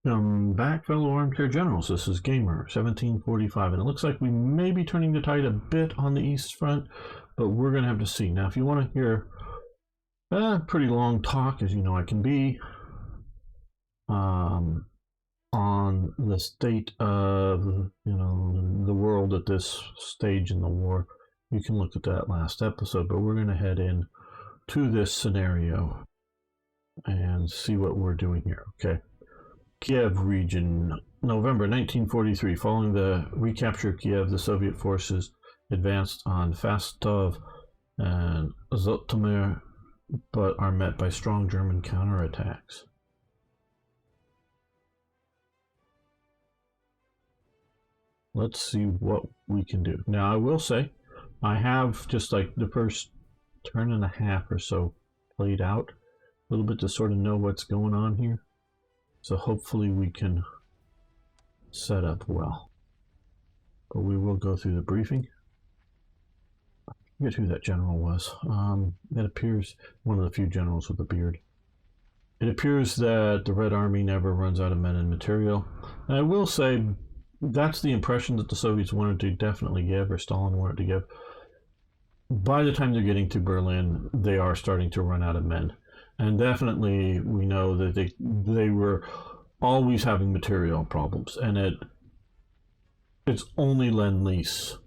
Welcome back, fellow armchair generals. This is Gamer 1745, and it looks like we may be turning the tide a bit on the east front, but we're going to have to see. Now, if you want to hear a pretty long talk, as you know I can be, on the state of the world at this stage in the war, you can look at that last episode. But we're going to head in to this scenario and see what we're doing here. Okay. Kiev region, November 1943. Following the recapture of Kiev, the Soviet forces advanced on Fastov and Zhytomyr, but are met by strong German counterattacks. Let's see what we can do. Now, I will say, I have just like the first turn and a half or so played out a little bit to sort of know what's going on here. So hopefully we can set up well. But we will go through the briefing. I forget who that general was. It appears one of the few generals with a beard. It appears that the Red Army never runs out of men and material. And I will say that's the impression that the Soviets wanted to definitely give, or Stalin wanted to give. By the time they're getting to Berlin, they are starting to run out of men. And definitely, we know that they were always having material problems, and it's only Lend-Lease.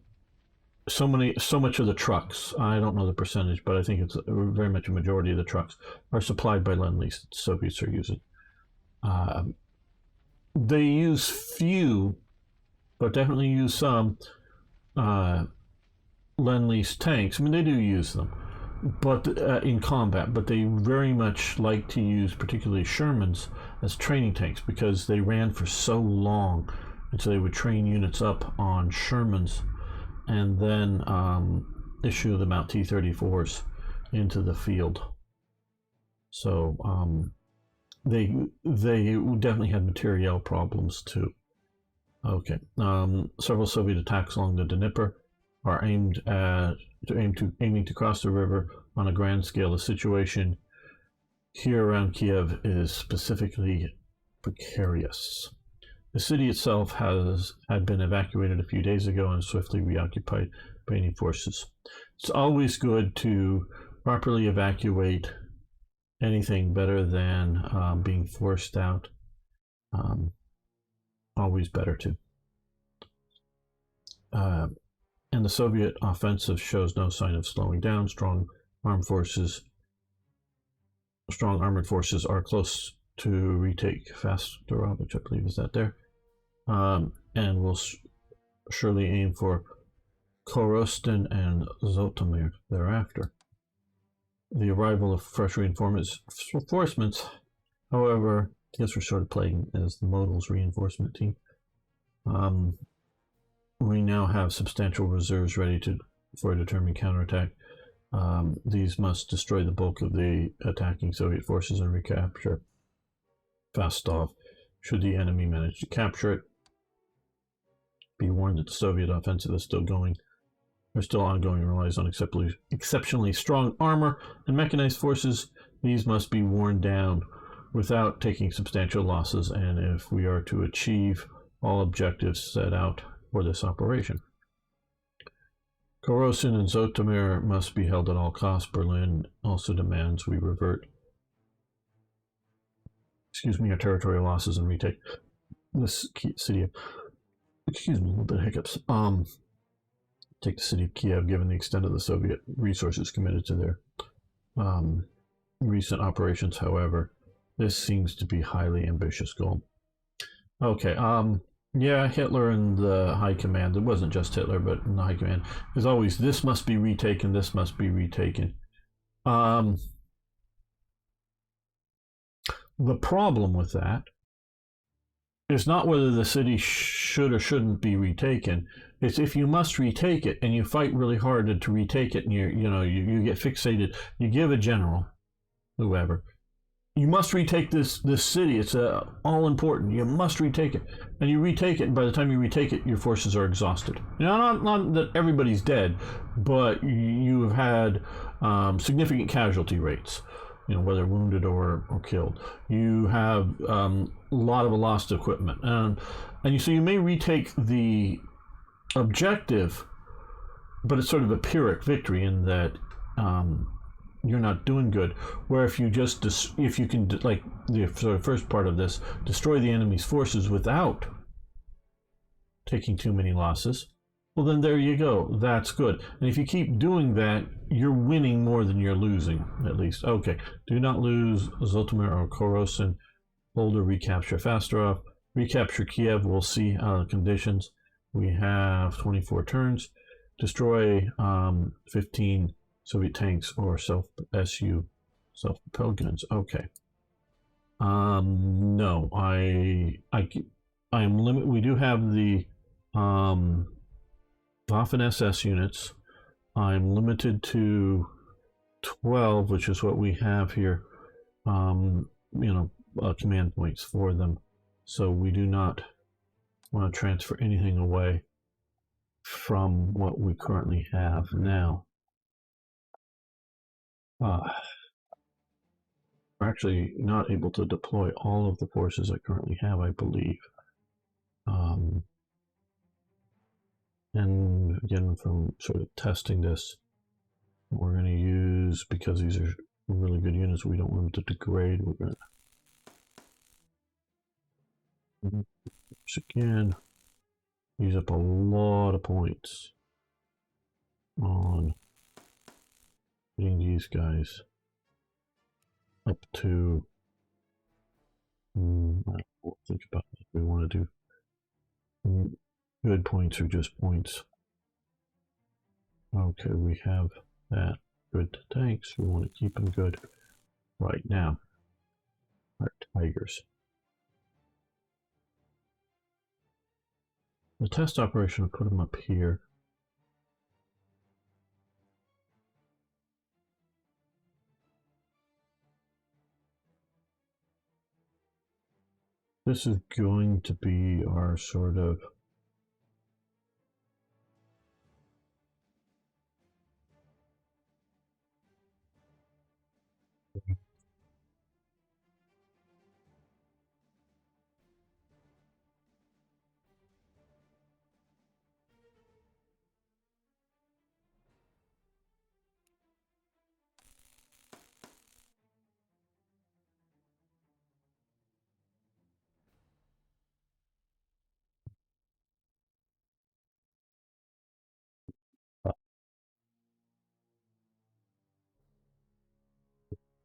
So much of the trucks, I don't know the percentage, but I think it's very much a majority of the trucks are supplied by Lend-Lease that the Soviets are using. They use few, but definitely use some Lend-Lease tanks. I mean, they do use them, but in combat, but they very much like to use particularly Shermans as training tanks because they ran for so long, and so they would train units up on Shermans and then issue them out T-34s into the field. So they definitely had materiel problems too. Okay, several Soviet attacks along the Dnieper are aiming to cross the river on a grand scale. The situation here around Kiev is specifically precarious. The city itself had been evacuated a few days ago and swiftly reoccupied by enemy forces. It's always good to properly evacuate anything, better than being forced out. Always better to. And the Soviet offensive shows no sign of slowing down. Strong armored forces are close to retake Fastov, which I believe is that there, and will surely aim for Korostin and Zhytomyr thereafter. The arrival of fresh reinforcements, however, I guess we're sort of playing as the Modal's reinforcement team. We now have substantial reserves ready for a determined counterattack. These must destroy the bulk of the attacking Soviet forces and recapture Fastov. Should the enemy manage to capture it, be warned that the Soviet offensive is still ongoing, relies on exceptionally strong armor and mechanized forces. These must be worn down without taking substantial losses, and if we are to achieve all objectives set out for this operation. Korostin and Zhytomyr must be held at all costs. Berlin also demands we revert our territorial losses and retake this city of, a little bit of hiccups. Take the city of Kiev, given the extent of the Soviet resources committed to their recent operations. However, this seems to be a highly ambitious goal. Okay, yeah, Hitler and the High Command, it wasn't just Hitler, but in the High Command, is always, this must be retaken, this must be retaken. The problem with that is not whether the city should or shouldn't be retaken. It's if you must retake it and you fight really hard to retake it, and you get fixated, you give a general, whoever, you must retake this city. It's all important. You must retake it, and you retake it. And by the time you retake it, your forces are exhausted. Not that everybody's dead, but you have had significant casualty rates. you know, whether wounded or killed. You have a lot of lost equipment, and so you may retake the objective, but it's sort of a Pyrrhic victory in that you're not doing good. Where if you just if you can, like the sort of first part of this, destroy the enemy's forces without taking too many losses, well then there you go. That's good. And if you keep doing that, you're winning more than you're losing, at least. Okay. Do not lose Zhytomyr or Korosin. Hold or recapture Fasterov. Recapture Kiev. We'll see conditions. We have 24 turns. Destroy 15 Soviet tanks or SU self-propelled guns. Okay. No, I am limit. We do have the Waffen SS units. I'm limited to 12, which is what we have here. You know, command points for them. So we do not want to transfer anything away from what we currently have now. We're actually not able to deploy all of the forces I currently have, I believe. And again, from sort of testing this, we're going to use, because these are really good units, we don't want them to degrade. We're going to again use up a lot of points on getting these guys up to. I'll think about what we want to do. Good points or just points. Okay, we have that. Good tanks. We want to keep them good right now. Our tigers. The test operation, I'll put them up here. This is going to be our sort of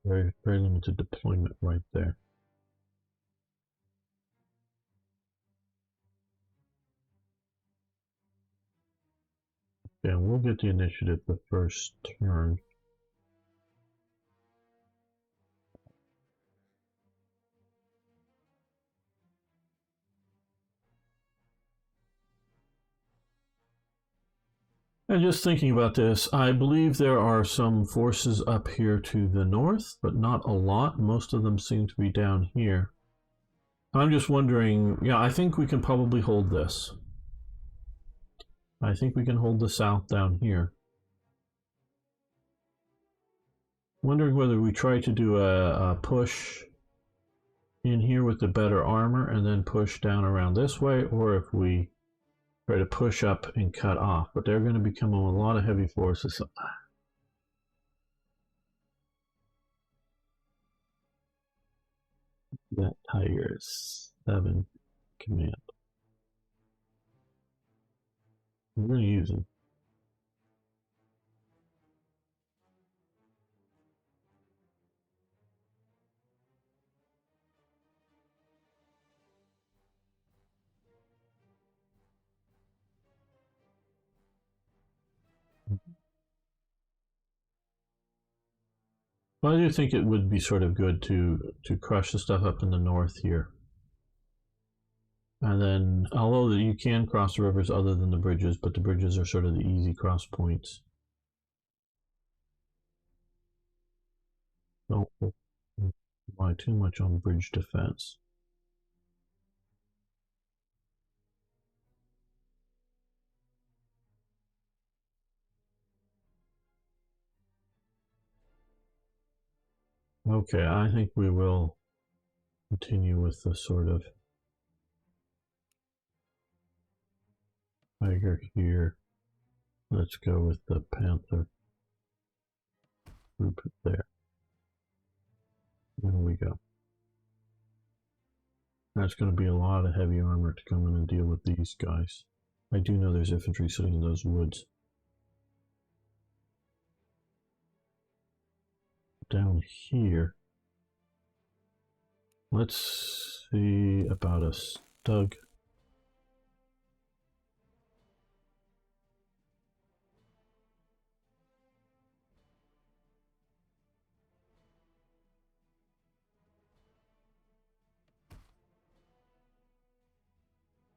very, very limited deployment right there. Yeah, we'll get the initiative the first turn. And just thinking about this, I believe there are some forces up here to the north, but not a lot. Most of them seem to be down here. I'm just wondering, yeah, I think we can probably hold this. I think we can hold the south down here. Wondering whether we try to do a push in here with the better armor and then push down around this way, or if we try to push up and cut off. But they're going to become a lot of heavy forces. That Tigers 7 command. We're going to use them. Well, I do think it would be sort of good to crush the stuff up in the north here. And then, although you can cross the rivers other than the bridges, but the bridges are sort of the easy cross points. Don't rely too much on bridge defense. Okay, I think we will continue with the sort of tiger here. Let's go with the panther group there. There we go. That's going to be a lot of heavy armor to come in and deal with these guys. I do know there's infantry sitting in those woods. Down here, let's see about a stug.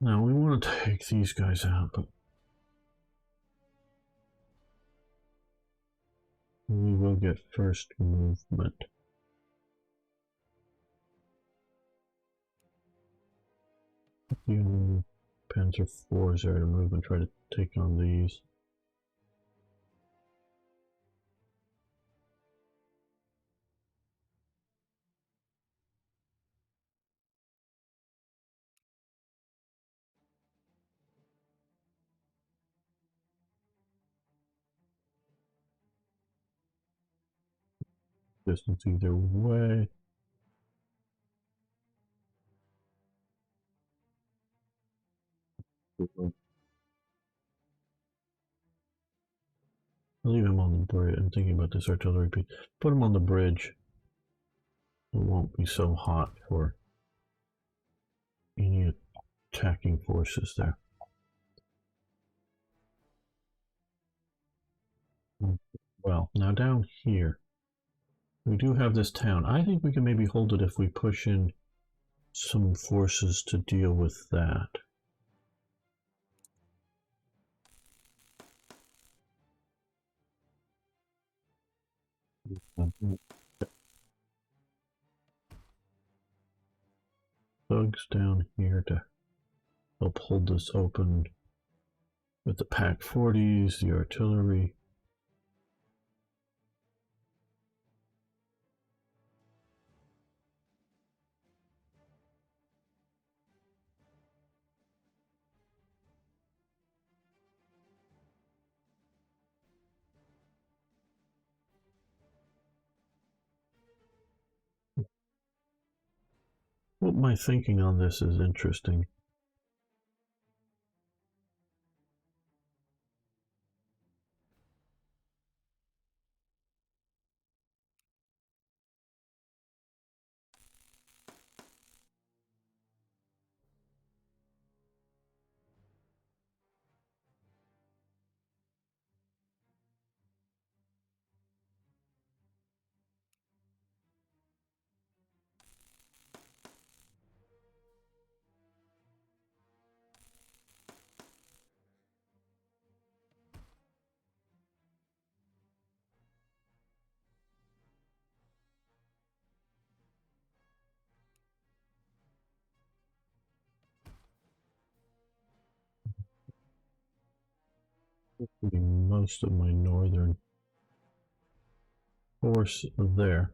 Now we want to take these guys out, but we will get first movement. The Panzer IVs there to move and try to take on these. Distance either way. Leave him on the bridge. I'm thinking about this artillery piece. Put him on the bridge. It won't be so hot for any attacking forces there. Well, now down here, we do have this town. I think we can maybe hold it if we push in some forces to deal with that. Thugs down here to help hold this open with the Pack 40s, the artillery. What my thinking on this is interesting. Most of my northern force there.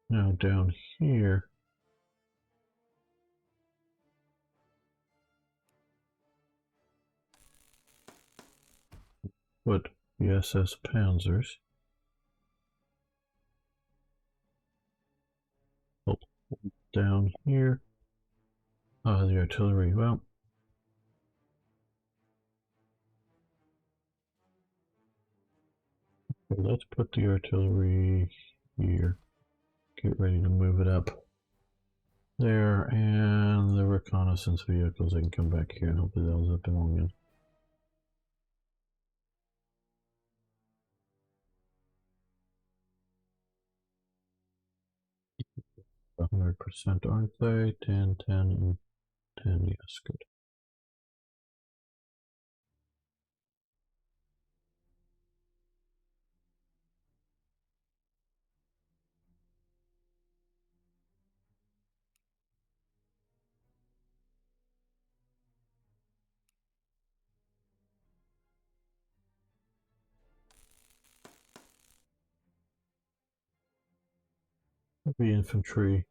Now down here, put the SS Panzers. Oh, down here, the artillery. Well, let's put the artillery here. Get ready to move it up there, and the reconnaissance vehicles, they can come back here and hopefully they'll zip along in. 100%, aren't they? 10, 10, and 10. Yes, good. Heavy infantry.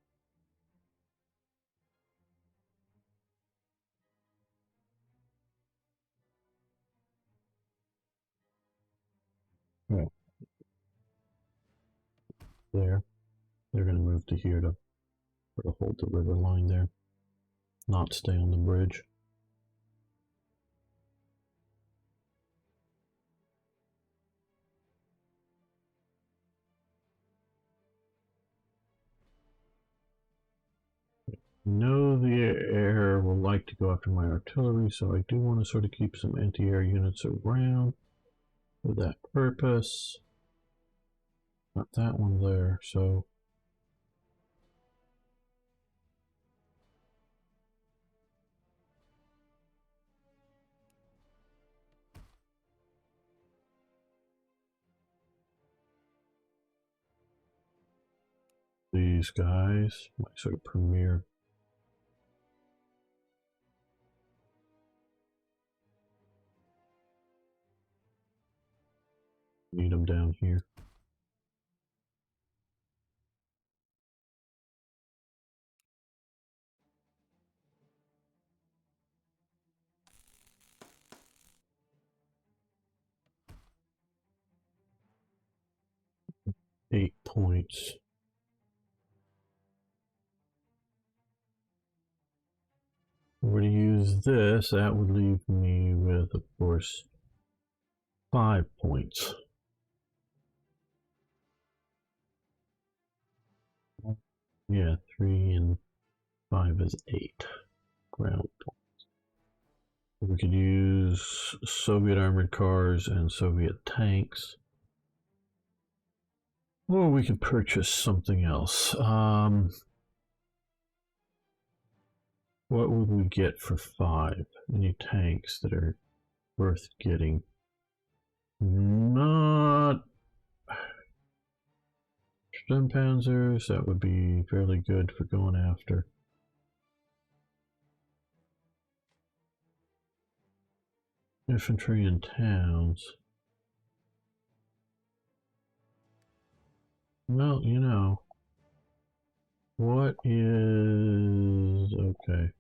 Yeah. There. They're going to move to here to sort of hold the river line there, not stay on the bridge. Know the air will like to go after my artillery, so I do want to sort of keep some anti-air units around for that purpose. Not that one there, so these guys, my sort of premier. Need them down here. Eight points. If we were to use this, that would leave me with, of course, 5 points. Yeah, 3 and 5 is 8 ground points. We could use Soviet armored cars and Soviet tanks. Or we could purchase something else. What would we get for 5? Any tanks that are worth getting? Not Sturmpanzers, that would be fairly good for going after. Infantry in towns. Well, you know, what is... okay.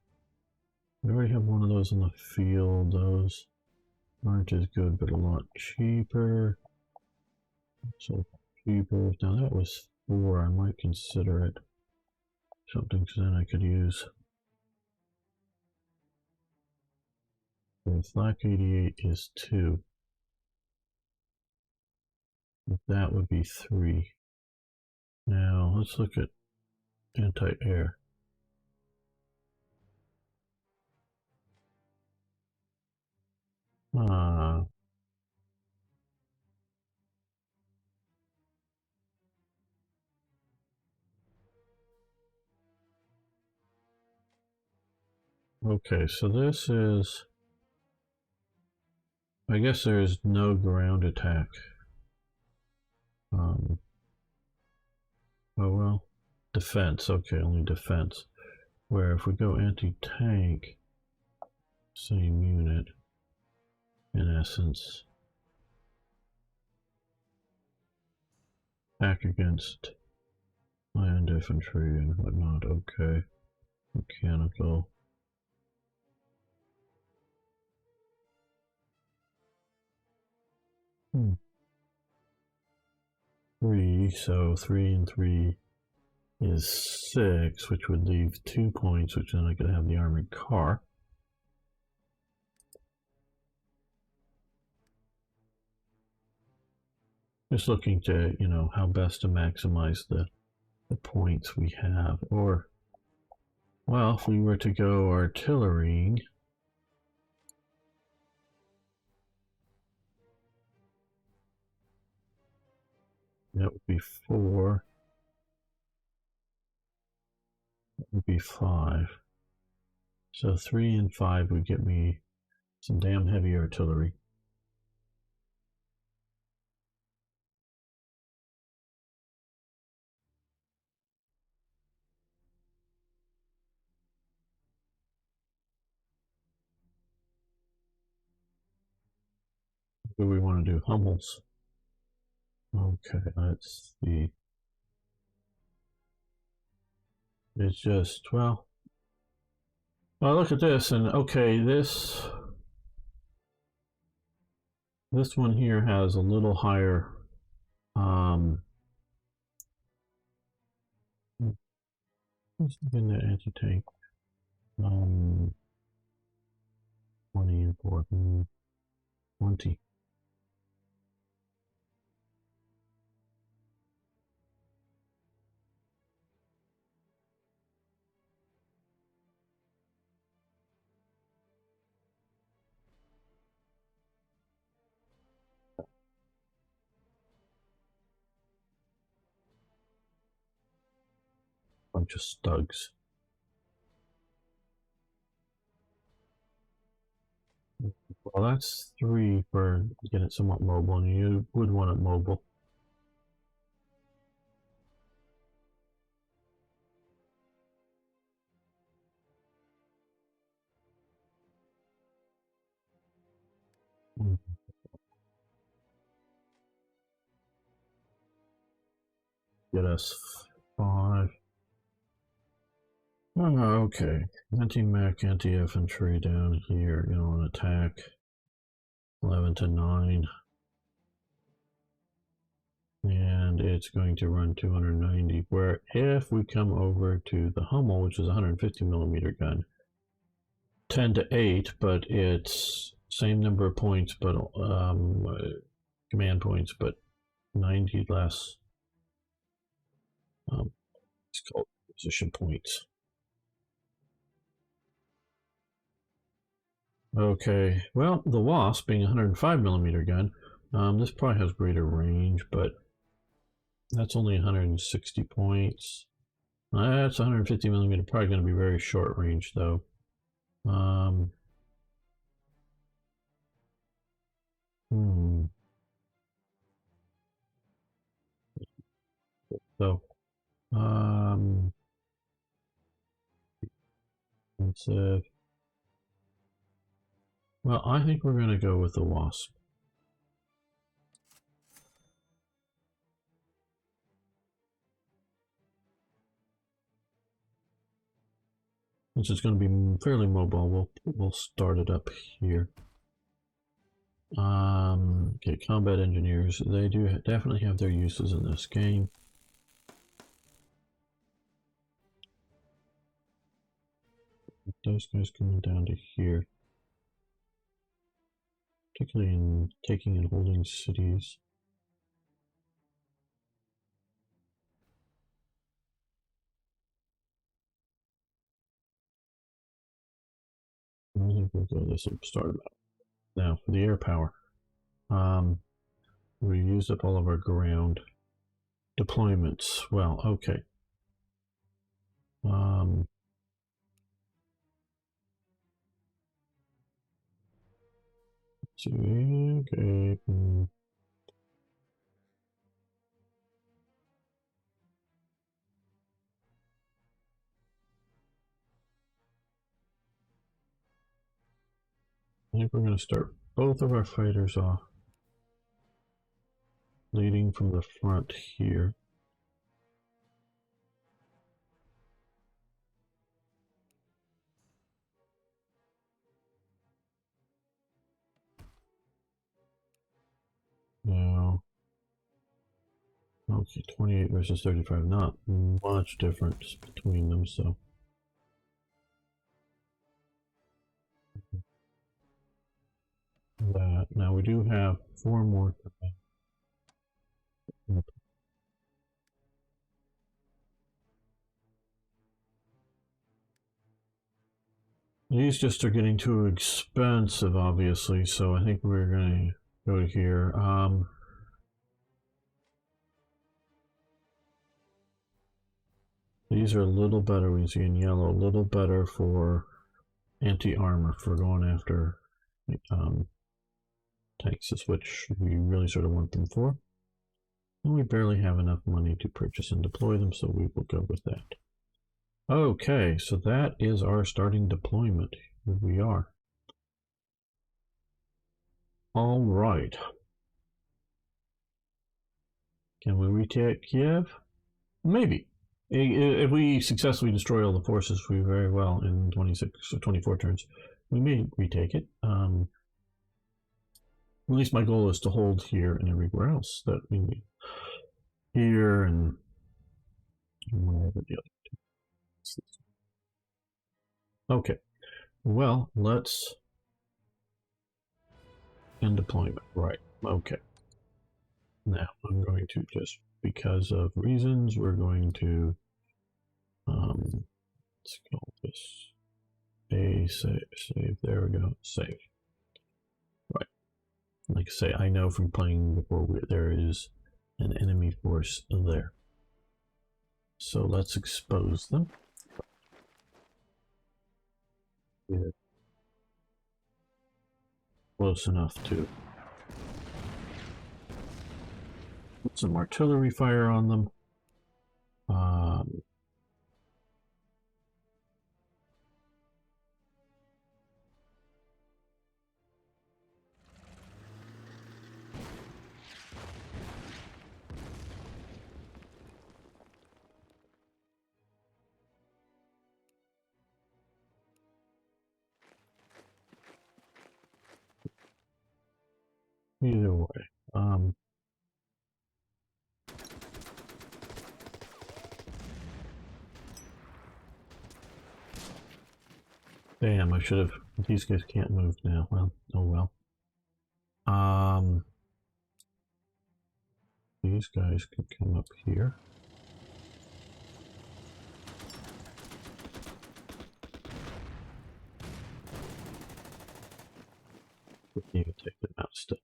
We already have one of those in the field. Those aren't as good, but a lot cheaper. So cheaper. Now that was 4. I might consider it something, so then I could use. Flak 88 is 2. That would be 3. Now let's look at anti-air. Ah, okay, so this is, I guess there is no ground attack. Oh well, defense, okay, only defense. Where if we go anti-tank, same unit, in essence. Attack against land infantry and whatnot, okay. Mechanical. 3, so 3 and 3 is 6, which would leave 2 points, which then I could have the armored car. Just looking to, you know, how best to maximize the points we have. Or, well, if we were to go artillery, that would be 4. That would be 5. So 3 and 5 would get me some damn heavy artillery. What do we want to do? Hummels. Okay, let's see. It's just, well, look at this, and okay, this one here has a little higher, let's begin the anti-tank, 20 and 4, 20. Bunch of stugs. Well, that's 3 for getting it somewhat mobile, and you would want it mobile. Get us 5. Oh, okay. Anti-mech, anti-infantry down here, you know, an attack. 11 to 9. And it's going to run 290. Where if we come over to the Hummel, which is a 150 millimeter gun, 10 to 8, but it's same number of points, but command points, but 90 less. It's called position points. Okay, well, the Wasp being a 105 millimeter gun, this probably has greater range, but that's only 160 points. That's 150 millimeter, probably going to be very short range though. So, let's well, I think we're going to go with the Wasp. Since it's going to be fairly mobile, we'll start it up here. Okay, combat engineers. They do definitely have their uses in this game. Those guys coming down to here, particularly in taking and holding cities. I think we'll go this and start about. Now for the air power. We used up all of our ground deployments. Well, okay. Okay. I think we're going to start both of our fighters off leading from the front here. Now, okay, 28 versus 35, not much difference between them, so. That. Now we do have 4 more. These just are getting too expensive, obviously, so I think we're going to go here. These are a little better, we see in yellow, a little better for anti-armor, for going after tanks, which we really sort of want them for. And we barely have enough money to purchase and deploy them, so we will go with that. Okay, so that is our starting deployment. Here we are. All right. Can we retake Kiev? Maybe. If we successfully destroy all the forces, we very well in 26 or 24 turns, we may retake it. At least my goal is to hold here and everywhere else that we need. Here and wherever the other two. Okay, well, let's end deployment. Right, okay. Now, I'm going to just, because of reasons, we're going to, let's call this a save, there we go, save. Right, like I say, I know from playing before there is an enemy force there. So let's expose them. Yeah. Close enough to put some artillery fire on them. Either way. Damn, I should have. These guys can't move now. Well, oh well. These guys can come up here. You can take them out still.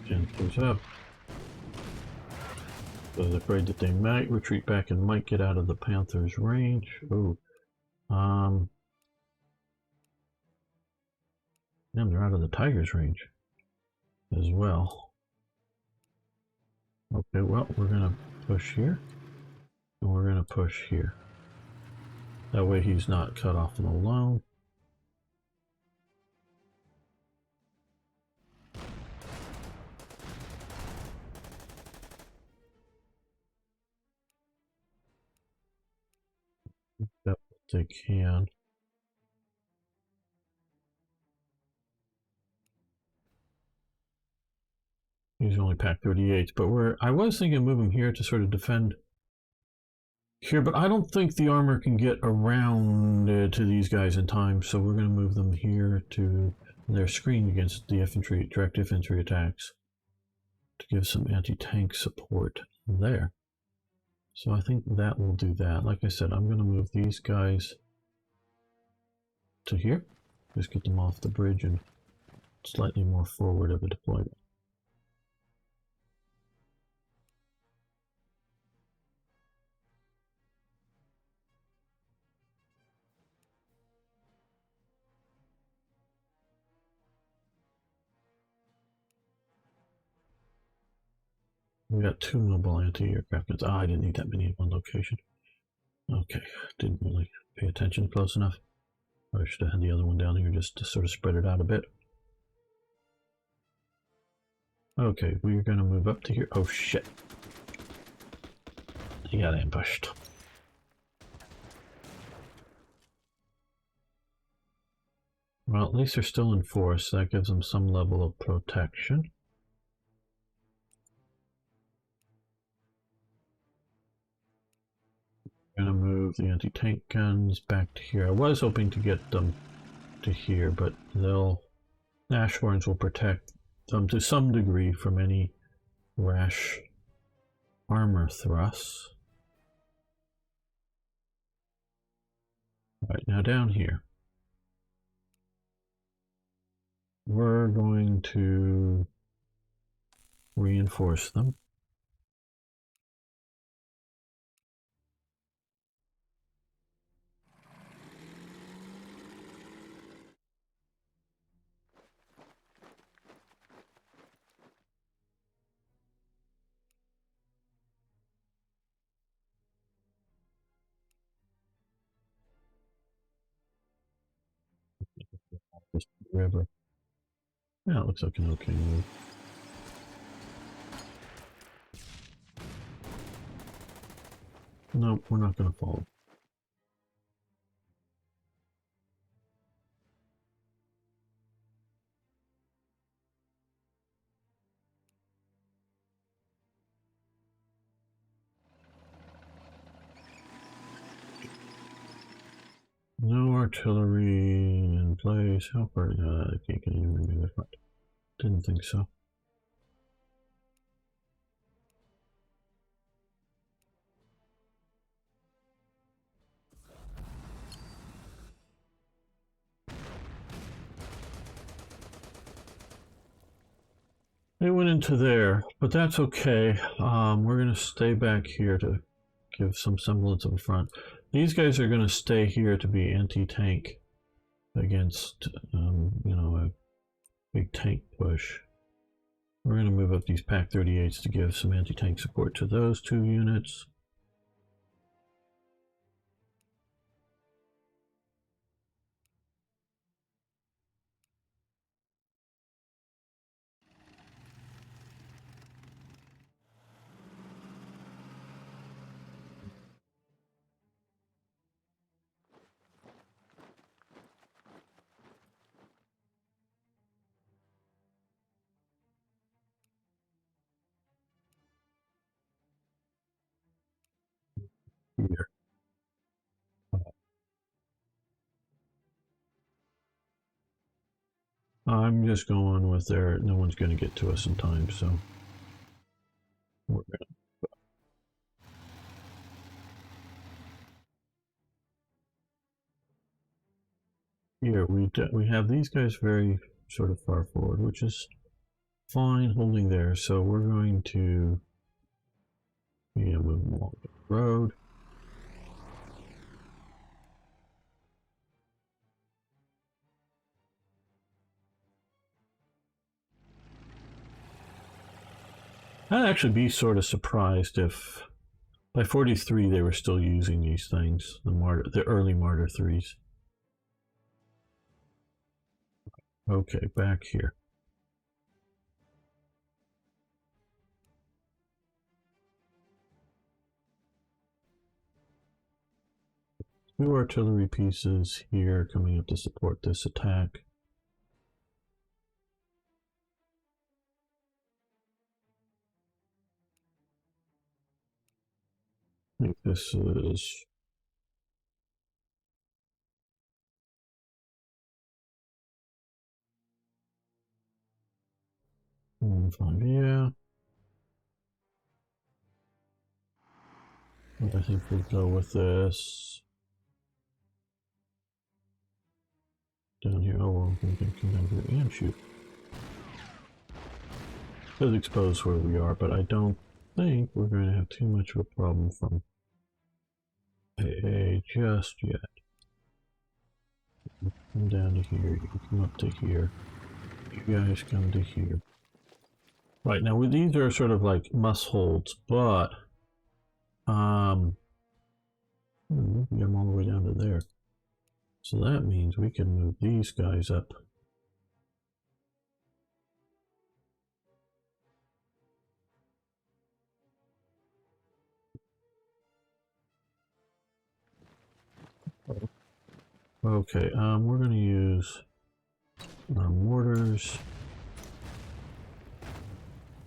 Panthers up. I was afraid that they might retreat back and might get out of the Panthers' range. Ooh. Damn, they're out of the Tigers' range as well. Okay, well, we're gonna push here. And we're gonna push here. That way he's not cut off and alone. That they can. He's only pack 38, but I was thinking of moving here to sort of defend here, but I don't think the armor can get around to these guys in time, so we're going to move them here to their screen against the infantry, direct infantry attacks, to give some anti-tank support there. So I think that will do that. Like I said, I'm going to move these guys to here, just get them off the bridge and slightly more forward of a deployment. We got 2 mobile anti-aircraft guns. I didn't need that many in one location. Okay, didn't really pay attention close enough. I should have had the other one down here just to sort of spread it out a bit. Okay, we're gonna move up to here. Oh shit. He got ambushed. Well, at least they're still in force. That gives them some level of protection. Gonna move the anti-tank guns back to here. I was hoping to get them to here, but Ashborns will protect them to some degree from any rash armor thrusts. Right, now down here. We're going to reinforce them. river. Yeah, it looks like an okay move. Nope, we're not going to follow. No artillery in place. How far? I can't get anywhere near the front. Didn't think so. They went into there, but that's okay. We're going to stay back here to give some semblance of a front. These guys are going to stay here to be anti-tank against, you know, a big tank push. We're going to move up these Pack 38s to give some anti-tank support to those two units. Here. I'm just going with there. No one's going to get to us in time, so we're going to. Here we have these guys very sort of far forward, which is fine holding there. So we're going to move them along the road. I'd actually be sort of surprised if by 43 they were still using these things, the early Martyr 3s. Okay, back here. Two artillery pieces here coming up to support this attack. I think this is 1-5, yeah. I think we'll go with this. Down here, oh well, we can come down here and shoot. It does expose where we are, but I don't think we're going to have too much of a problem from AA just yet. Come down to here, you can come up to here. You guys come to here. Right, now these are sort of like must holds, but we get them all the way down to there. So that means we can move these guys up. Okay, we're going to use our mortars.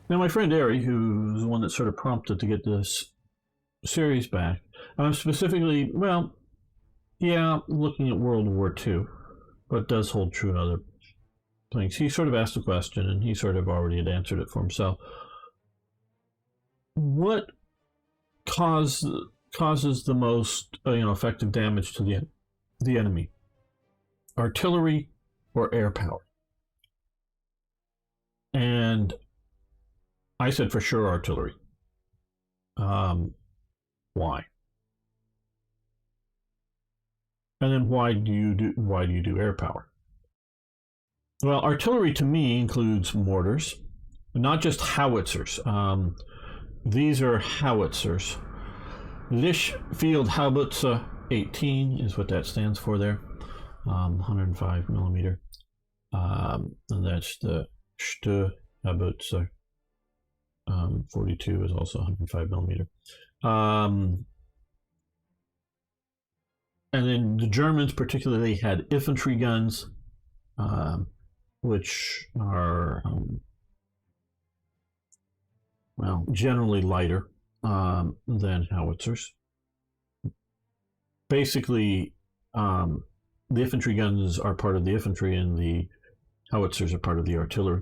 Now, my friend Ari, who's the one that sort of prompted to get this series back, specifically, well, yeah, looking at World War II, but does hold true in other things. He sort of asked a question, and he sort of already had answered it for himself. What causes the most, effective damage to the enemy? Artillery or air power? And I said for sure artillery. Why? And then why do you do air power? Well, artillery to me includes mortars, not just howitzers. These are howitzers. Lichfield-Haubitze 18 is what that stands for there. 105 millimeter. and that's the St. Abutzer. 42 is also 105 millimeter. And then the Germans particularly had infantry guns, which are well, generally lighter than howitzers. Basically, the infantry guns are part of the infantry, and the howitzers are part of the artillery.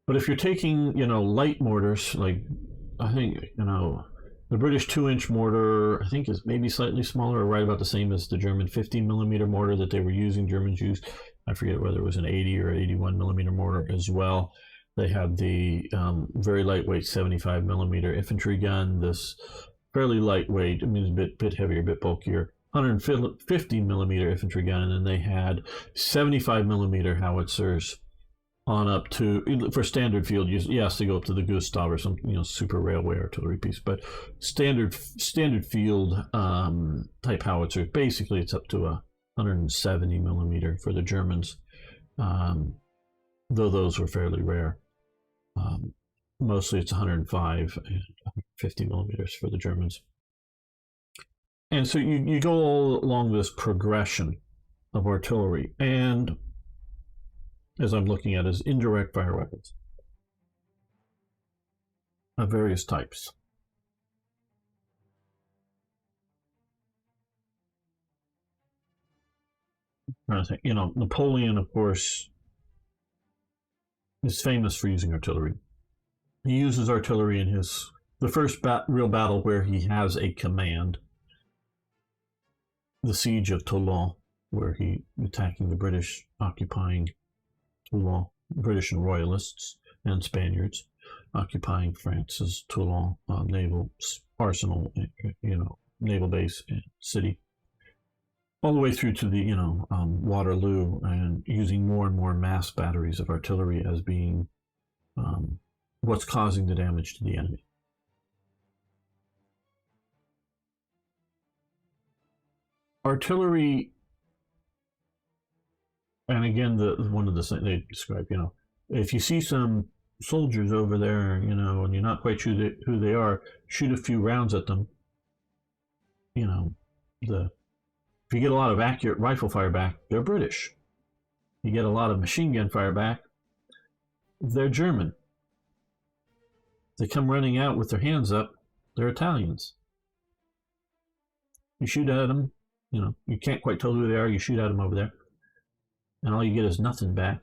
But if you're taking, light mortars, like I think, the British 2-inch mortar, I think, is maybe slightly smaller, or right about the same as the German 15 millimeter mortar that they were using. Germans used, I forget whether it was an 80 or 81 millimeter mortar as well. They had the very lightweight 75 millimeter infantry gun. This fairly lightweight, I mean, a bit heavier, a bit bulkier, 150 millimeter infantry gun, and then they had 75 millimeter howitzers on up to, for standard field use, yes, they go up to the Gustav or some super railway artillery piece, but standard field type howitzer, basically it's up to 170 millimeter for the Germans, though those were fairly rare. Mostly it's 105 and 150 millimeters for the Germans. And so you go all along this progression of artillery, and as I'm looking at, is indirect fire weapons of various types. I think, Napoleon, of course, is famous for using artillery. He uses artillery in the first real battle where he has a command, the siege of Toulon, where he attacking the British occupying Toulon, British and Royalists and Spaniards occupying France's Toulon naval arsenal, naval base and city, all the way through to the Waterloo, and using more and more mass batteries of artillery as being what's causing the damage to the enemy. Artillery, and again, one of the things they describe, if you see some soldiers over there, and you're not quite sure who they are, shoot a few rounds at them. If you get a lot of accurate rifle fire back, they're British. You get a lot of machine gun fire back, they're German. They come running out with their hands up, they're Italians. You shoot at them, you can't quite tell who they are, you shoot at them over there, and all you get is nothing back.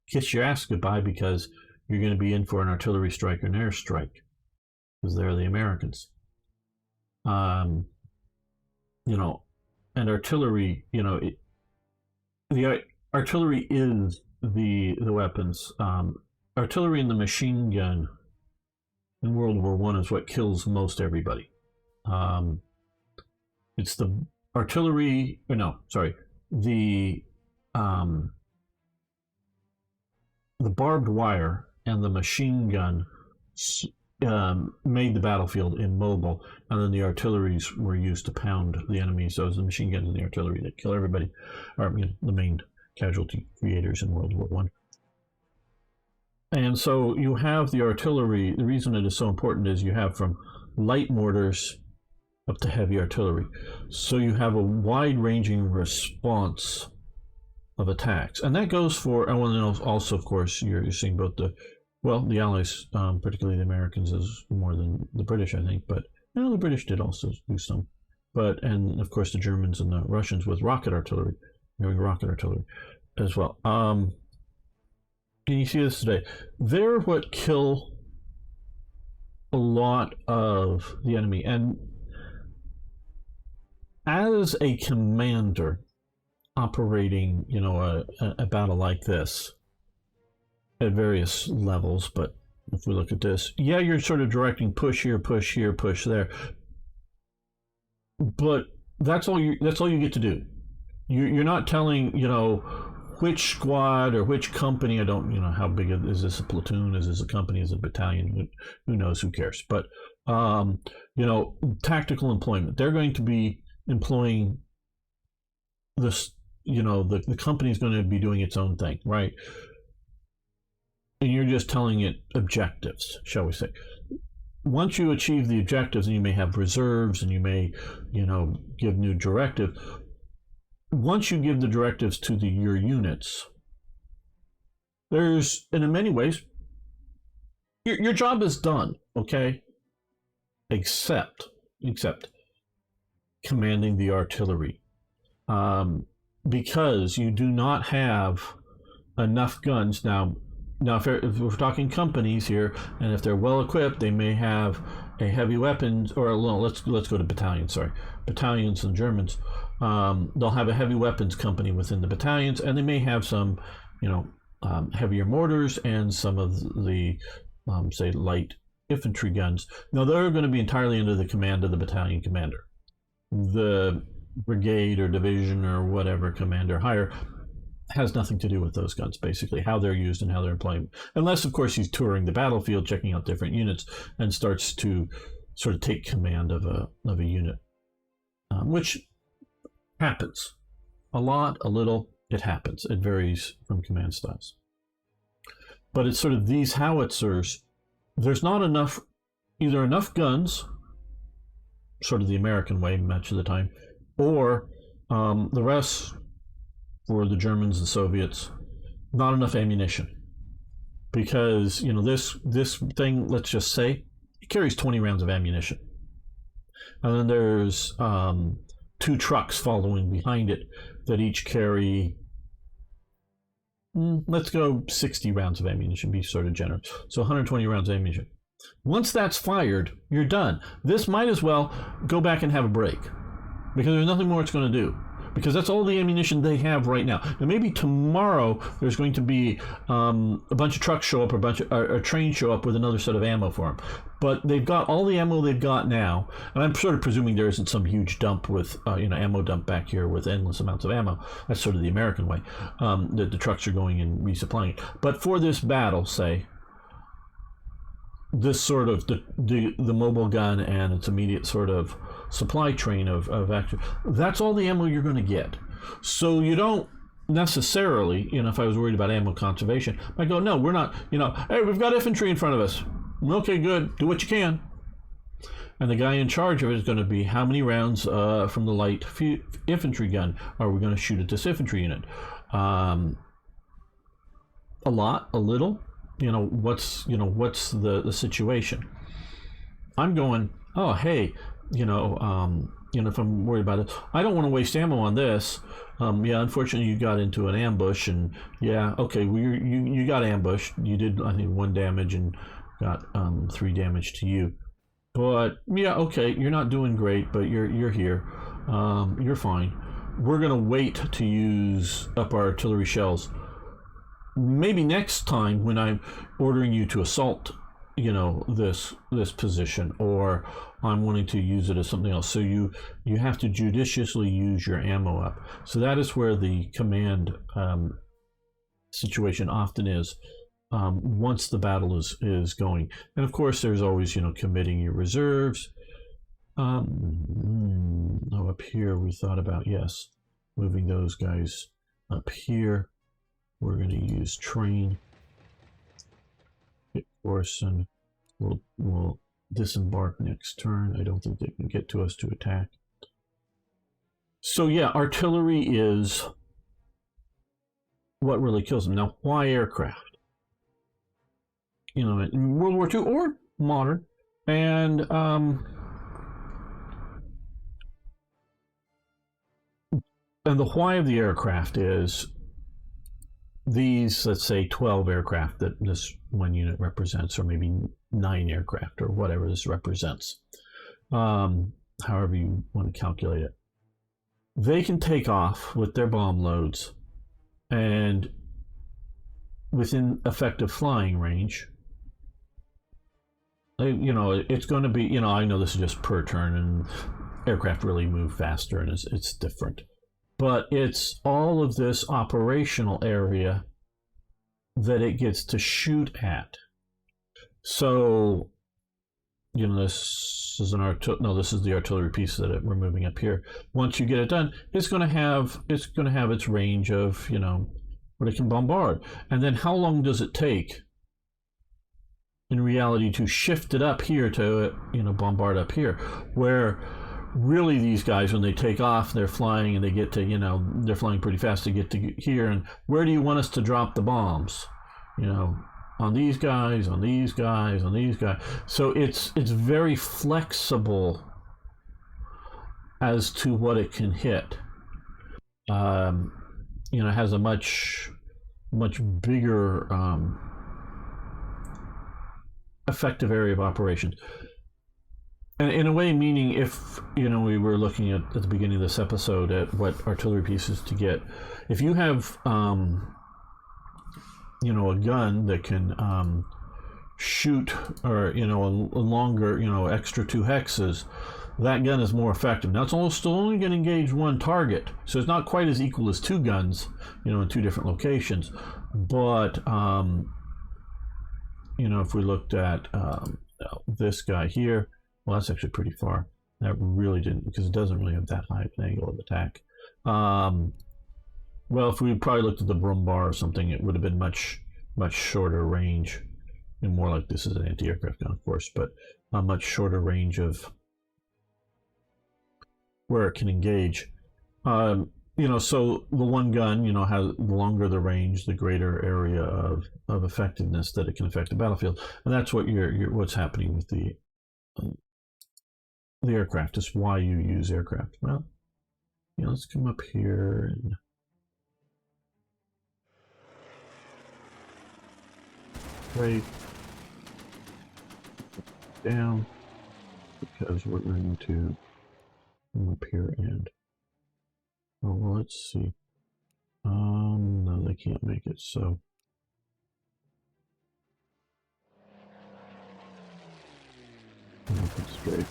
Kiss your ass goodbye, because you're going to be in for an artillery strike or an airstrike, because they're the Americans. And artillery, the artillery is the weapons. Artillery and the machine gun in World War I is what kills most everybody. It's the artillery, the barbed wire and the machine gun made the battlefield immobile, and then the artilleries were used to pound the enemy. So it was the machine guns and the artillery that kill everybody, or the main casualty creators in World War I. And so you have the artillery. The reason it is so important is you have from light mortars up to heavy artillery. So you have a wide-ranging response of attacks, and that goes for, and also, of course, you're seeing both the Allies, particularly the Americans, is more than the British, I think, but the British did also do some, and of course the Germans and the Russians with rocket artillery, as well. And you see this today. They're what kill a lot of the enemy, and as a commander operating, a battle like this at various levels, but if we look at this, you're sort of directing push here, push there, but that's all you get to do. You're not telling, which squad or which company. I don't, how big is this, a platoon, is this a company, is it a battalion, who knows, who cares, but tactical employment, they're going to be employing this the company's going to be doing its own thing, right? And you're just telling it objectives, shall we say. Once you achieve the objectives, and you may have reserves, and you may, give new directives. Once you give the directives to your units, and in many ways, your job is done, okay? Except commanding the artillery. Because you do not have enough guns. Now if we're talking companies here, and if they're well equipped, they may have a heavy weapons, or let's go to battalions. Sorry, battalions and Germans. They'll have a heavy weapons company within the battalions, and they may have some, heavier mortars and some of the, say, light infantry guns. Now they're going to be entirely under the command of the battalion commander. The brigade or division or whatever commander higher has nothing to do with those guns, basically, how they're used and how they're employed. Unless, of course, he's touring the battlefield, checking out different units, and starts to sort of take command of a unit, which happens. A lot, a little, it happens. It varies from command styles. But it's sort of these howitzers, there's not either enough guns, sort of the American way much of the time, or the rest, for the Germans and Soviets, not enough ammunition. Because, this thing, let's just say, it carries 20 rounds of ammunition. And then there's 2 trucks following behind it that each carry, let's go 60 rounds of ammunition, be sort of generous. So 120 rounds of ammunition. Once that's fired, you're done. This might as well go back and have a break, because there's nothing more it's going to do. Because that's all the ammunition they have right now. Now maybe tomorrow there's going to be a bunch of trucks show up, or a train show up with another set of ammo for them. But they've got all the ammo they've got now, and I'm sort of presuming there isn't some huge dump with ammo dump back here with endless amounts of ammo. That's sort of the American way, that the trucks are going and resupplying it. But for this battle, say, this sort of the mobile gun and its immediate sort of supply train of action, that's all the ammo you're going to get. So you don't necessarily, if I was worried about ammo conservation, I go, no, we're not, hey, we've got infantry in front of us. Okay, good, do what you can. And the guy in charge of it is going to be, how many rounds from the light infantry gun are we going to shoot at this infantry unit? A lot, a little. What's the situation? I'm going, oh, hey, if I'm worried about it, I don't want to waste ammo on this. Unfortunately, you got into an ambush, and okay, you got ambushed. You did, I think, 1 damage and got 3 damage to you. But okay, you're not doing great, but you're here. You're fine. We're gonna wait to use up our artillery shells. Maybe next time when I'm ordering you to assault, this position, or I'm wanting to use it as something else. So you have to judiciously use your ammo up. So that is where the command situation often is, once the battle is going. And of course, there's always, committing your reserves. Up here we thought about, yes, moving those guys up here. We're going to use train. Hit force, and we'll disembark next turn. I don't think they can get to us to attack. So artillery is what really kills them. Now, why aircraft? In World War II or modern, and the why of the aircraft is these, let's say, 12 aircraft that this one unit represents, or maybe 9 aircraft, or whatever this represents, however you want to calculate it. They can take off with their bomb loads, and within effective flying range, it's going to be, I know this is just per turn, and aircraft really move faster, and it's different. But it's all of this operational area that it gets to shoot at. So you know, this is an this is the artillery piece that we're moving up here. Once you get it done, it's going to have its range of, you know, what it can bombard. And then how long does it take in reality to shift it up here to, you know, bombard up here, where really these guys, when they take off, they're flying and they get to, you know, they're flying pretty fast to get to here. And where do you want us to drop the bombs? You know, on these guys, on these guys, on these guys. So it's very flexible as to what it can hit. You know, it has a much bigger effective area of operation. And in a way, meaning if, you know, we were looking at the beginning of this episode at what artillery pieces to get, if you have you know, a gun that can shoot, or, you know, a longer, you know, extra 2 hexes, that gun is more effective. Now it's still only going to engage 1 target, so it's not quite as equal as 2 guns, you know, in 2 different locations. But you know, if we looked at this guy here, well, that's actually pretty far. That really didn't, because it doesn't really have that high of an angle of attack. Well, if we probably looked at the Brumbar or something, it would have been much shorter range, and more like, this is an anti-aircraft gun, of course, but a much shorter range of where it can engage. You know, so the one gun, you know, has the longer the range, the greater area of effectiveness that it can affect the battlefield, and that's what what's happening with the aircraft. Is why you use aircraft. Well, you know, let's come up here and right down, because we're going to come up here and, oh, well, let's see. No, they can't make it, so it's straight.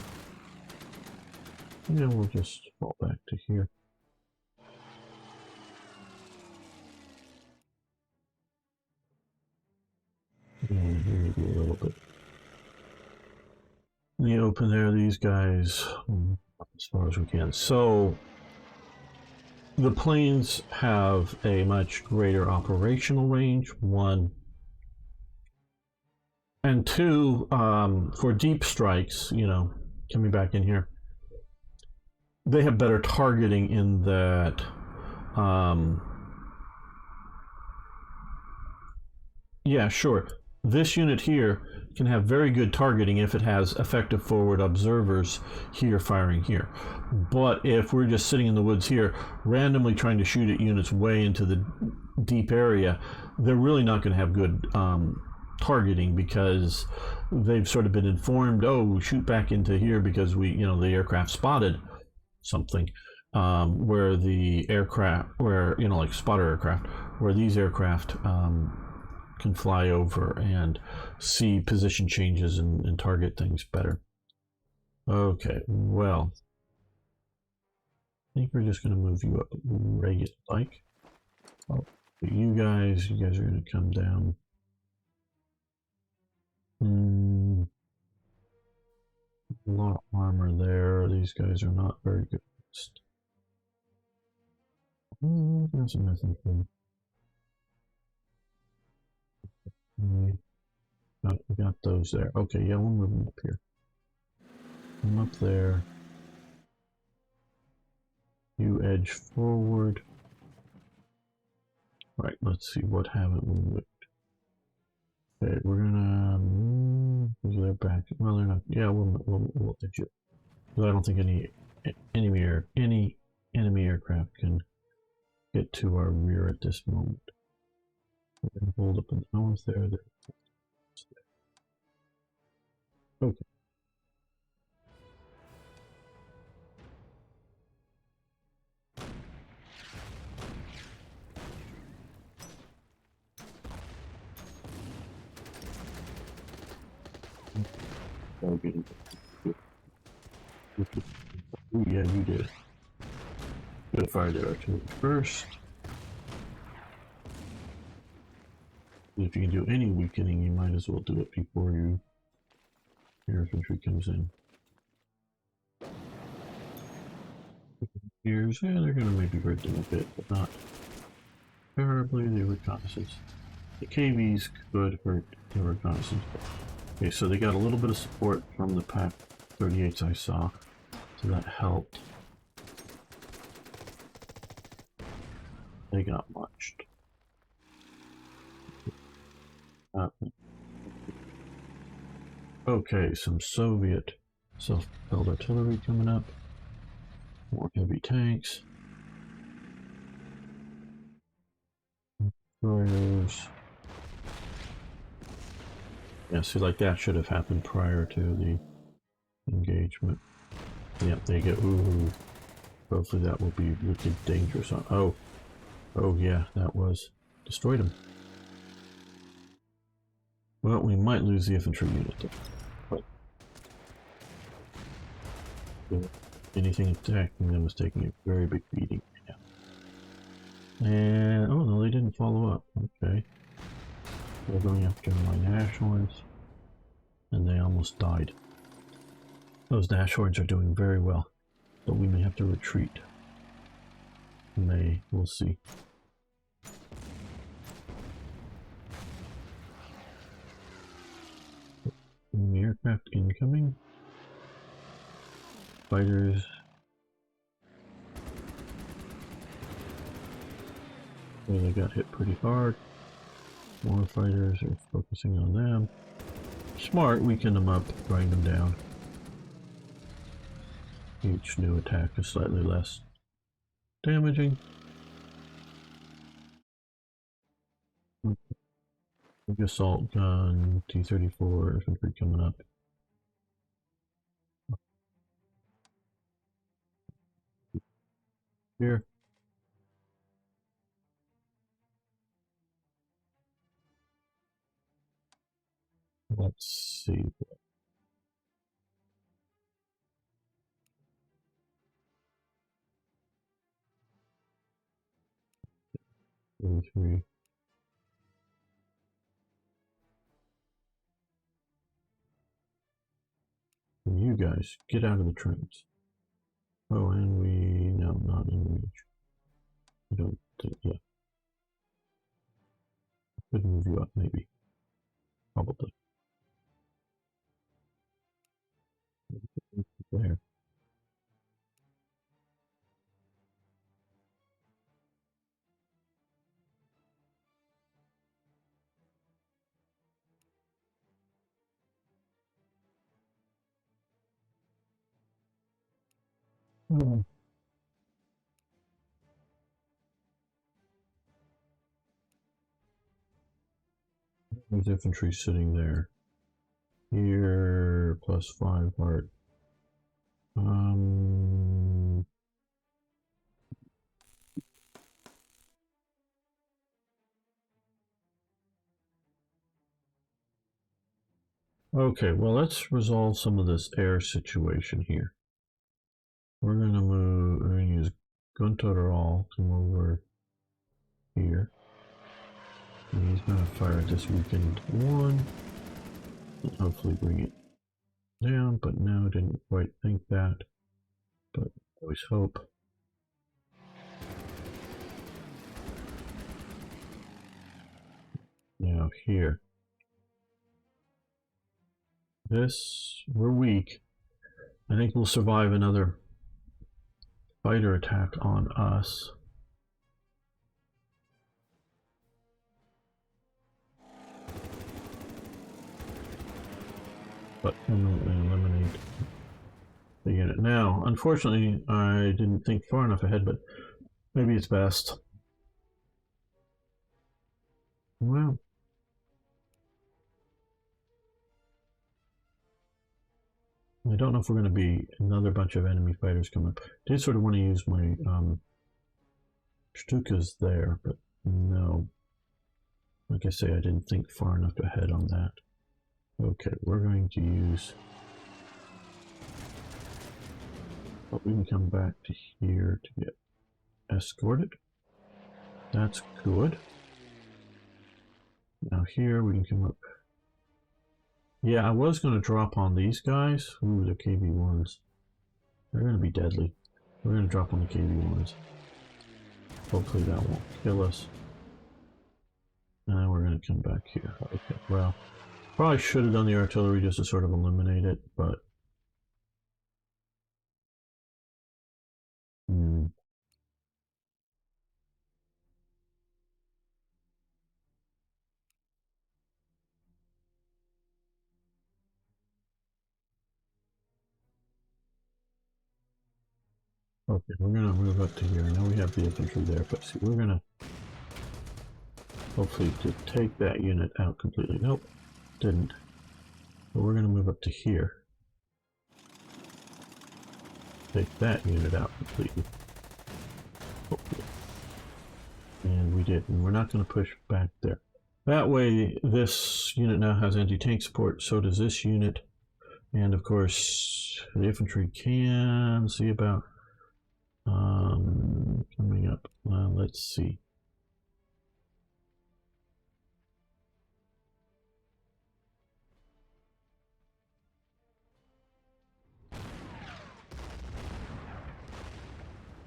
Yeah, we'll just fall back to here. And maybe a little bit in the open there, these guys, as far as we can. So the planes have a much greater operational range, 1. And 2, for deep strikes, you know, coming back in here, they have better targeting in that, yeah, sure. This unit here can have very good targeting if it has effective forward observers here firing here. But if we're just sitting in the woods here, randomly trying to shoot at units way into the deep area, they're really not going to have good targeting, because they've sort of been informed, oh, shoot back into here because we, you know, the aircraft spotted something. Where the aircraft, where, you know, like spotter aircraft, where these aircraft can fly over and see position changes and target things better. Okay, well, I think we're just going to move you up regular like. Oh, you guys are going to come down. A lot of armor there. These guys are not very good. There's nothing for them. We got those there. Okay, yeah, we'll move them up here. Come up there. You edge forward. Right, let's see, what haven't we moved? Okay, we're gonna they're back. Well, they're not. Yeah, we'll edge it. Because I don't think any enemy aircraft can get to our rear at this moment. We're gonna hold up an north there. Okay. Oh, yeah, you did. Gotta fire the artillery first. If you can do any weakening, you might as well do it before you Here infantry comes in. Here's, yeah, they're gonna maybe hurt them a bit, but not terribly. The reconnaissance. The KVs could hurt the reconnaissance. Okay, so they got a little bit of support from the Pack 38s I saw, so that helped. They got munched. Okay, some Soviet self-propelled artillery coming up. More heavy tanks. Destroyers. Yeah, see, like that should have happened prior to the engagement. Yep, they get, ooh. Hopefully that will be wicked dangerous. Oh, yeah, that was. Destroyed him. Well, we might lose the infantry unit though. But anything attacking them is taking a very big beating. Yeah. And, oh no, they didn't follow up. Okay. They're going after my Nashorns. And they almost died. Those Nashorns are doing very well. But we may have to retreat. We'll see. Enemy aircraft incoming. Fighters. Well, they got hit pretty hard. More fighters are focusing on them. Smart, weaken them up, grind them down. Each new attack is slightly less damaging. Big assault gun, T-34 infantry coming up. Here. Let's see. Three. And you guys, get out of the trains. Oh, and we... no, not in reach. I don't think... yeah. Could move you up, maybe. Probably. There. Hmm. There's infantry sitting there. Here, +5 heart. Okay, well, let's resolve some of this air situation here. We're gonna use Guntoder all come over here. And he's gonna fire this weakened one. And hopefully bring it down, but no, didn't quite think that. But always hope. Now here. This, we're weak. I think we'll survive another fighter attack on us. But eliminate the unit. Now, unfortunately, I didn't think far enough ahead, but maybe it's best. Well, I don't know if we're going to be another bunch of enemy fighters coming up. I did sort of want to use my Stukas there, but no. Like I say, I didn't think far enough ahead on that. Okay, we're going to use... but we can come back to here to get escorted. That's good. Now here we can come up Yeah, I was going to drop on these guys. Ooh, the KV-1s. They're going to be deadly. We're going to drop on the KV-1s. Hopefully that won't kill us. And we're going to come back here. Okay, well, probably should have done the artillery just to sort of eliminate it, but... Okay, we're going to move up to here. Now we have the infantry there, but see, we're going to hopefully to take that unit out completely. Nope, didn't. But we're going to move up to here. Take that unit out completely. Hopefully. And we did, and we're not going to push back there. That way, this unit now has anti-tank support, so does this unit. And of course, the infantry can see about coming up. Let's see.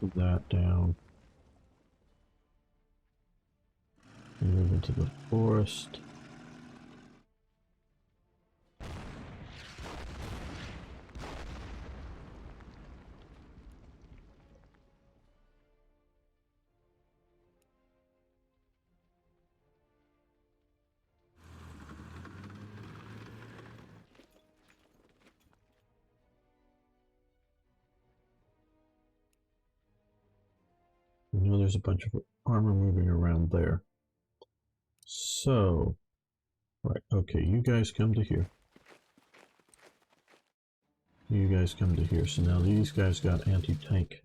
Put that down. Move into the forest. You know there's a bunch of armor moving around there. So, right, okay, you guys come to here. You guys come to here. So now these guys got anti-tank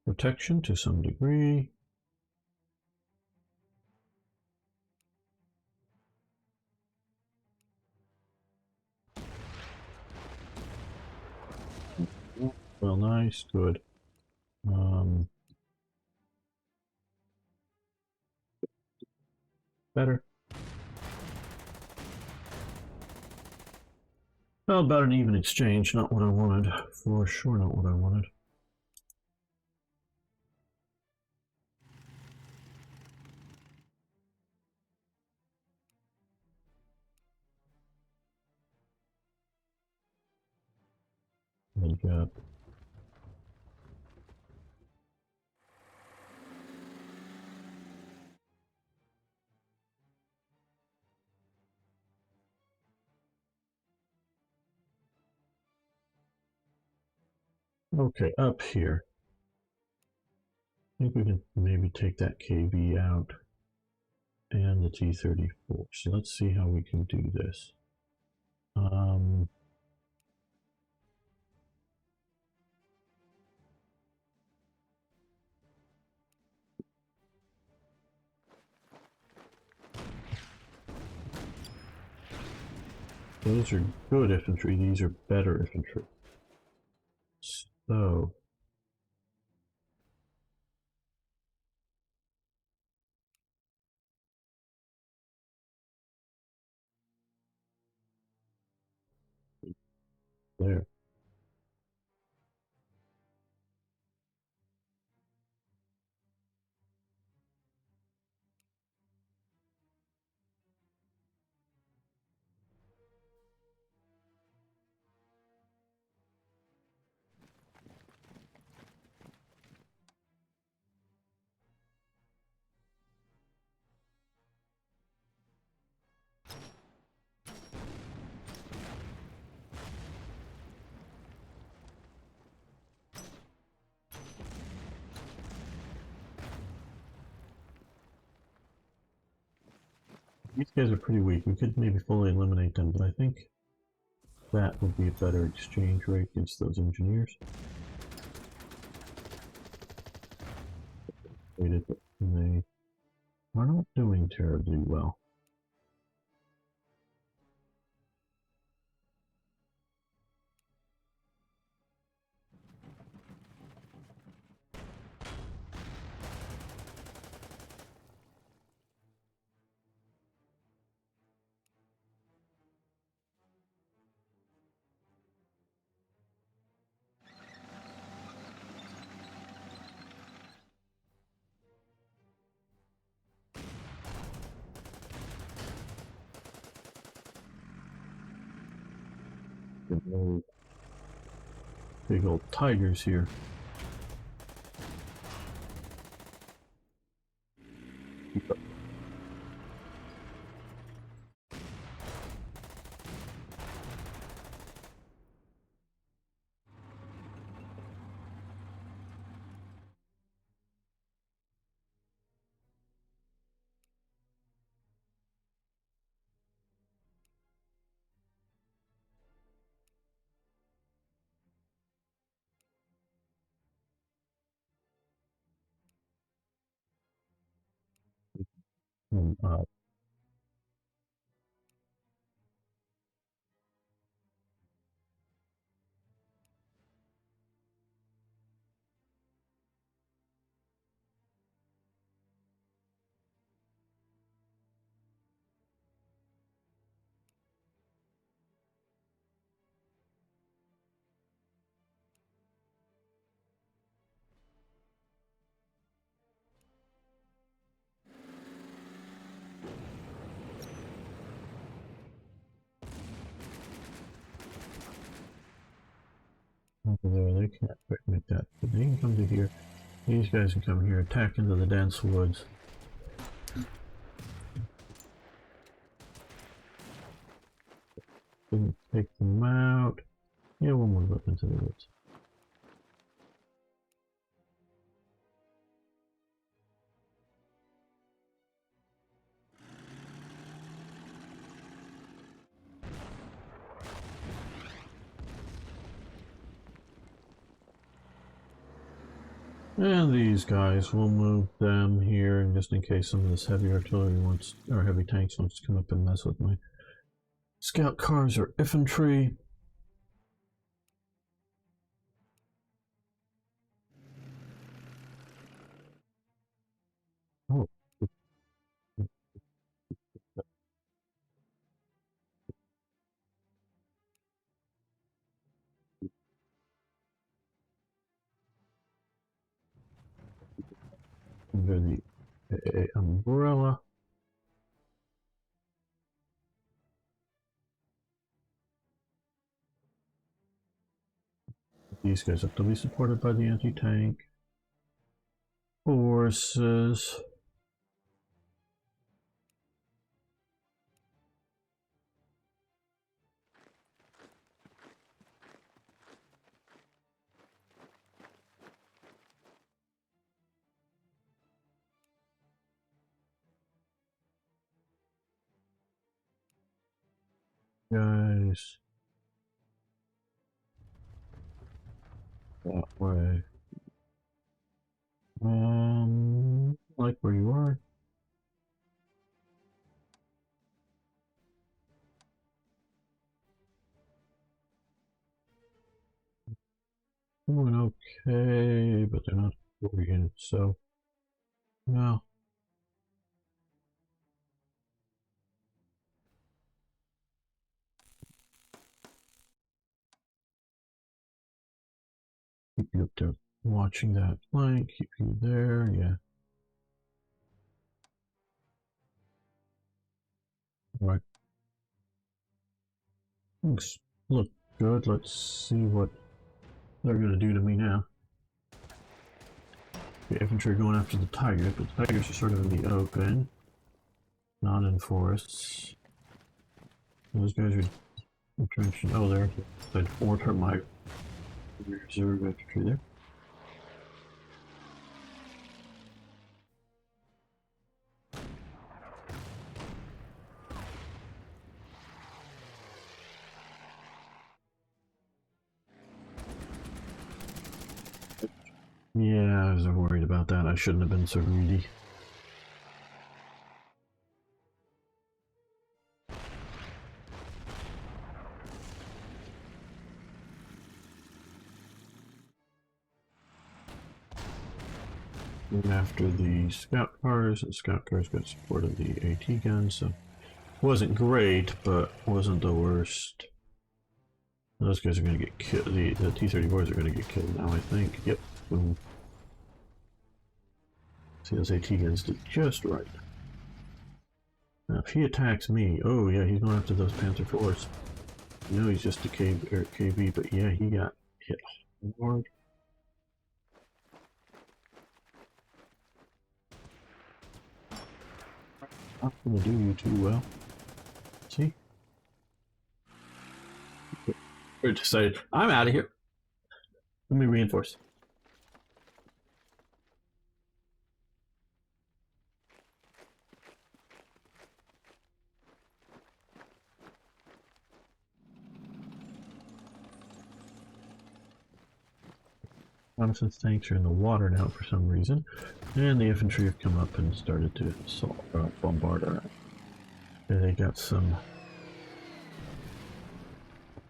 protection to some degree. Well, nice, good. Better. Well, about an even exchange, not what I wanted. For sure not what I wanted. Good job. Okay, up here. I think we can maybe take that KV out and the T-34. So let's see how we can do this. Those are good infantry, these are better infantry. So, there. These guys are pretty weak. We could maybe fully eliminate them, but I think that would be a better exchange rate against those engineers. They are not doing terribly well. no big old tigers here. Hmm, over there, they can't quite make that, but they can come to here. These guys can come here, attack into the dense woods. Didn't take them out. Yeah, we'll move up into the woods. And these guys, we'll move them here, and just in case some of this heavy artillery wants, or heavy tanks wants to come up and mess with my scout cars or infantry. Oh, under the umbrella. These guys have to be supported by the anti-tank forces. Guys, that way. Like where you are. Doing okay, but they're not working, so well. Keep you up there watching that flank, keep you there, yeah. Right. Looks look good. Let's see what they're gonna do to me now. The infantry going after the tigers, but the tigers are sort of in the open, not in forests. Those guys are entrenching. Oh, they're like four termite reserve infantry there. Yeah, I was worried about that. I shouldn't have been so greedy. After the scout cars, the scout cars got support of the AT guns, so wasn't great, but wasn't the worst. Those guys are going to get killed. The T-34s are going to get killed now, I think. Yep. Boom. See, those AT guns did just right. Now, if he attacks me, oh yeah, he's going after those Panther 4s. No, he's just a KV, but yeah, he got hit hard. Not gonna do you too well. See? We decided, I'm out of here. Let me reinforce. Reconnaissance tanks are in the water now for some reason, and the infantry have come up and started to bombard our. They got some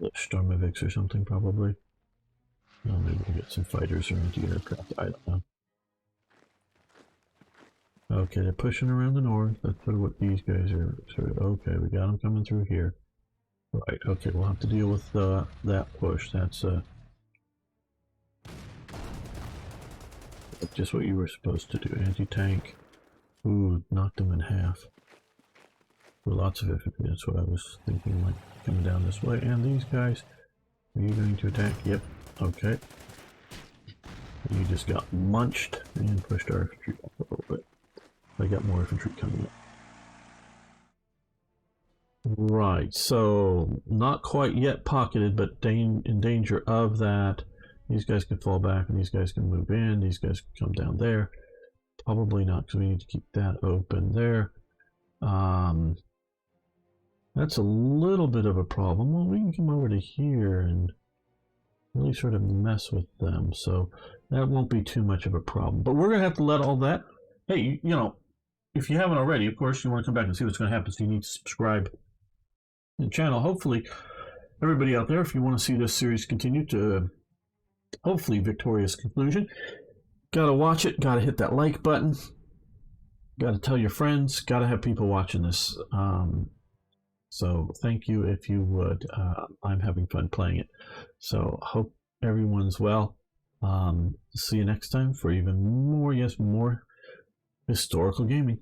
Stormovics or something probably. Oh, maybe we'll get some fighters or anti-aircraft. I don't know. Okay, they're pushing around the north. That's sort of what these guys are. Sort of, okay, we got them coming through here. Right. Okay, we'll have to deal with that push. That's just what you were supposed to do. Anti-tank. Ooh, knocked them in half. With lots of infantry. That's what I was thinking, like coming down this way. And these guys, are you going to attack? Yep. Okay. You just got munched and pushed our infantry up a little bit. I got more infantry coming up. Right, so not quite yet pocketed, but in danger of that. These guys can fall back and these guys can move in. These guys can come down there. Probably not, because we need to keep that open there. That's a little bit of a problem. Well, we can come over to here and really sort of mess with them, so that won't be too much of a problem. But we're going to have to let all that... Hey, you know, if you haven't already, of course, you want to come back and see what's going to happen, so you need to subscribe to the channel. Hopefully, everybody out there, if you want to see this series continue to hopefully victorious conclusion, gotta watch it, gotta hit that like button, gotta tell your friends, gotta have people watching this. So thank you if you would. I'm having fun playing it. So hope everyone's well. See you next time for even more, yes, more historical gaming.